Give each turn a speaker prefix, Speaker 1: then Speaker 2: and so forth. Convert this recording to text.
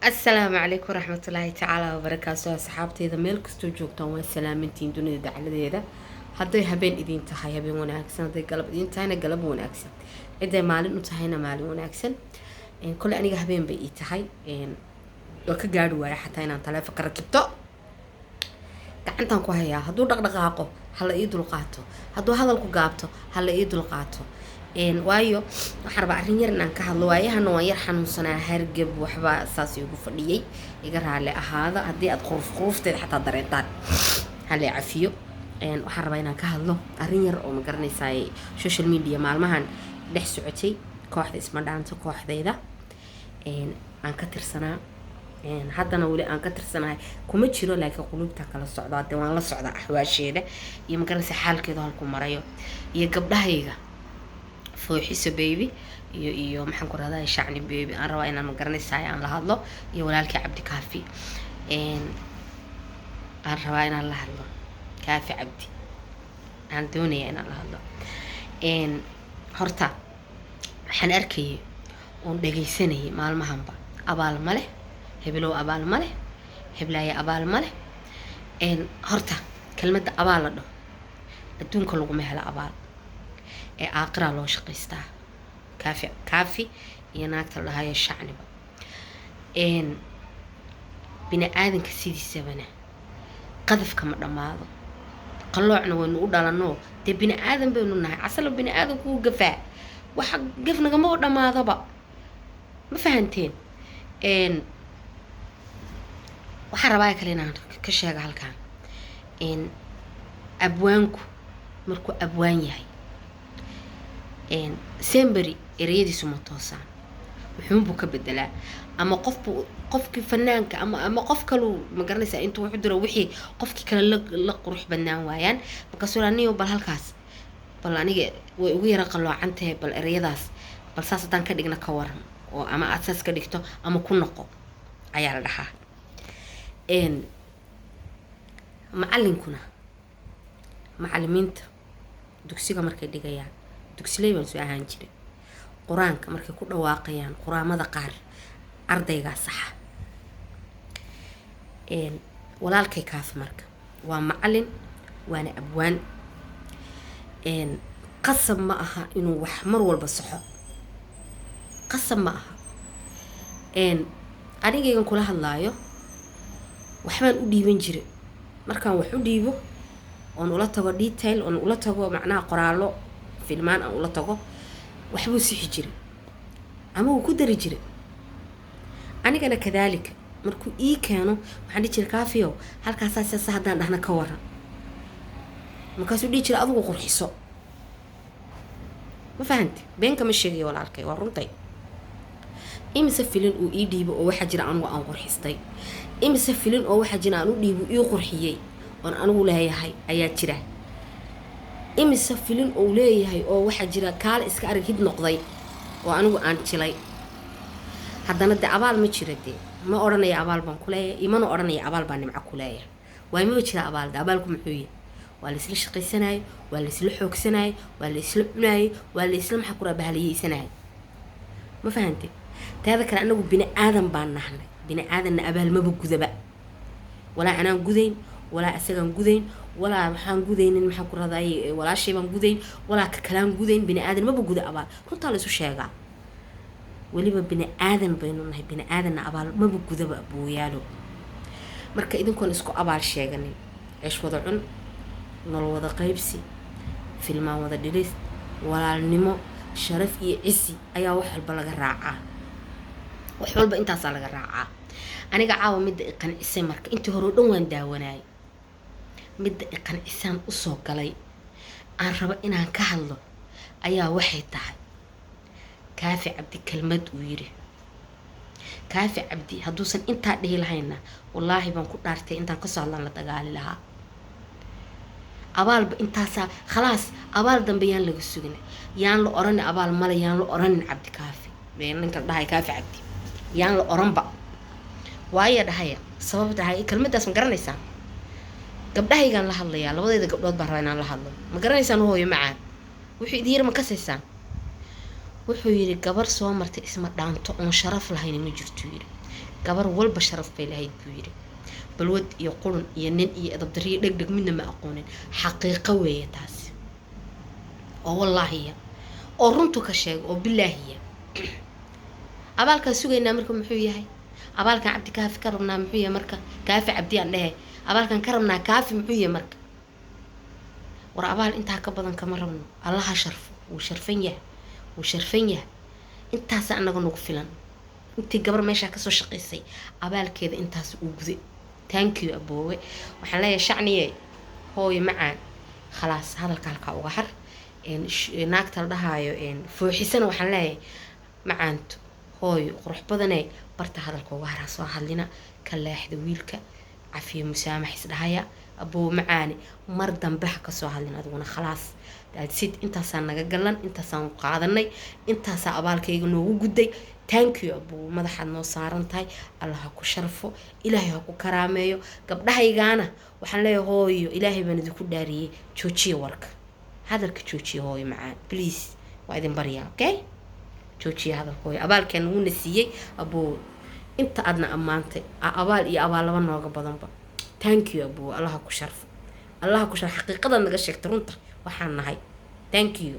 Speaker 1: السلام عليكم ورحمة الله تعالى وبركاته أصحابتي إذا ميل كستو جوجتان وين سلامتين دوني دعالة هذا هبين إذين تحيا هبين وناكسن هذا قلب إذين تهينا قلب وناكسن إذا مالين وتهينا مالي وناكسن إن كل أنيقا هبين بإي تحي إن وكا قادوا حتى إن أنت لا فكر كبتو gacantan ku hayaa haduu dhaqdhaqaaqo hala ii dulqaato haduu hadalku gaabto hala ii dulqaato waayo waxaan rabaa arrin yar inaan ka hadlo waayahana waan yar xanuunsanaa hargab waxba saas igu fadhiyay iga raali ahaada haddii aad quruufteeda xataa dareentaan hala cafiyo waxaan rabaa inaan ka hadlo arrin yar oo ma garanaysaa social media maalmahan dhex socotay kooxda isma dhaanto kooxdayda aan ka tirsanaa haddana weli aan ka tirsanahay kuma jiro laakiin qulubta kala socdo hadda waan la socdaa axwaasheeda iyo magaranaysa xaalkeeda halku marayo iyo gabdhahayga fooxiso baby iyo maxaan ku radaa shacni baby aan rabaa inaan magaranaysaa aan la hadlo iyo walaalkii cabdi kaafi aan rabaa inaan la hadlo kaafi cabdi aan doonayaa inaan la hadlo horta waxaan arkayay oon dhagaysanayay maalmahanba abaal ma leh hebelow abaal ma leh heblaaya abaal ma leh horta kelmadda abaal la dhaho adduunka laguma helo abaal ee aaqiraa loo shaqaystaa kaafi iyo naagta la dhahayo shacniba bini aadanka sidiisabana qadafka ma dhammaado qalloocna waynu u dhalanoo dee bini aadan baynu nahay casalo bini aadanku u gafaa waxa gaf nagama dhammaadaba ma fahanteen waxaan rabaa kale inaan ka sheega halkaan abwaanku markuu abwaan yahay semberi ereyadiisu ma toosaan wuxuunbuu ka bedelaa ama qofkii fanaanka ama qof kalu ma garanaysaa intuu wuxuu diro wixii qofkii kale la qurux badnaan waayaan markaasuu aniyo bal halkaas bal aniga way ugu yara qaloocantahay bal ereyadaas bal saas haddaan ka dhigna ka waran oo ama aad saas ka dhigto ama ku noqo ayaa la dhahaa macalinkuna macalimiinta dugsiga markay dhigayaan dugsiley baan soo ahaan jiray qur-aanka markay ku dhawaaqayaan quraamada qaar ardaygaa saxa walaalkay kaafi marka waa macalin waana abwaan qasab ma aha inuu wax mar walba saxo qasab ma aha anigaygan kula hadlaayo waxbaan u dhiiban jiray markaan wax u dhiibo oon ula tago detail oon ula tago macnaha qoraallo filmaan aan ula tago waxbuu sixi jiray ama wuu ku dari jiray anigana kadaalika markuu ii keeno waxaan dhihi jiray kaafiyow halkaasaasa haddaan dhahna ka waran markaasuu dhihi jiray adugu qurxiso ma fahanti beenka ma sheegayo walaalkay waa runtay imise filin uu ii dhiibo oo waxaa jira anugu aan qurxistay imise filin oo waxaa jira aan u dhiibo ii qurxiyey oon anigu leeyahay ayaa jira imise filin oo leeyahay oo waxaa jira kaale iska arag hid noqday oo anigu aan jilay haddana dee abaal ma jira dee ma odhanaya abaal baan ku leeyahay imana odhanaya abaal baan nimco ku leeyahay waay maba jira abaal de abaalku muxuu yahay waa la isla shaqaysanayo waa la isla xoogsanayo waa la isla cunayo waa la isla maxaa kuraa bahaliyeysanayo ma fahantay taada kale anagu bini aadan baan nahnay bini aadanna abaal maba gudaba walaa anaan gudayn walaa asagaan gudayn walaa waxaan gudaynin maxaa ku raday walaashay baan gudayn walaa ka kalaan gudayn bini aadan maba guda abaal runtaa la isu sheegaa weliba bini aadan baynu nahay bini aadanna abaal maba gudaba booyaalo marka idinkoon isku abaal sheeganin ceesh wada cun nolol wada qaybsi filmaan wada dhilis walaalnimo sharaf iyo cisi ayaa wax walba laga raacaa wax walba intaasaa laga raacaa aniga caawa midda iqancisay marka intii hore oo dhan waan daawanaay midda iqancisaan usoo galay aan rabo inaan ka hadlo ayaa waxay tahay kaafi cabdi kelmad uu yiri kaafi cabdi hadduusan intaa dhihi lahayna wallaahi baan ku dhaartay intaan kasoo hadlaan la dagaali lahaa abaalba intaasaa khalaas abaal dambe yaan laga sugin yaan la oran abaal male yaan la oranin cabdi kaafi ninka dhahay kaafi cabdi yaan la oranba waayo dhahaya sabab dhahay kelmadaas ma garanaysaa gabdhahaygaan la hadlayaa labadeeda gabdhood baan rabaa inaan la hadlo ma garanaysaan hooyo macaan wuxuu idin yar ma kasaysaan wuxuu yiri gabar soo martay isma dhaanto oon sharaf lahayn ma jirto yiri gabar walba sharaf bay lahayd buu yidhi balwad iyo qurun iyo nin iyo edabdariyo dhegdheg midna ma aqoonin xaqiiqo weeye taasi oo wallaahiya oo runtu ka sheega oo bilaahiya abaalkaan sugaynaa marka muxuu yahay abaalkan cabdi kaafi ka rabnaa muxuu yahay marka kaafi cabdi aan dhehe abaalkan ka rabnaa kaafi muxuu yahay marka war abaal intaa ka badan kama rabno allaha sharfo wuu sharfan yahay intaas anaga nagu filan intii gabar meeshaa kasoo shaqaysay abaalkeeda intaas uu guday thank you aboowe waxaan leeyahay shacniye hooyo macaan khalaas hadalka halkaa uga har naagta la dhahaayo fooxisana waxaan leeyahay macaanto hooyo qurux badanee barta hadalka uga har ha soo hadlina ka leexda wiilka cafiyo musaamax isdhahaya aboowe macaani mar dambe ha kasoo hadlin adiguna khalaas daadsid intaasaan naga galan intaasaan qaadanay intaasaa abaalkayga noogu gudday thank you aboowe madaxaad noo saaran tahay allah ha ku sharfo ilaahay ha ku karaameeyo gabdhahaygaana waxaan leeyahay hooyo ilaahay baan idinku dhaariyey joojiya warka hadalka joojiya hooyo macaan please waa idin baryaa okay joojiya hadalka hooyo abaalkeen wuuna siiyey aboowe inta aadna ammaantay abaal iyo abaal laba nooga badanba thank you aboowe allah ha ku sharfo xaqiiqadaad naga sheegtay runta waxaan nahay thank you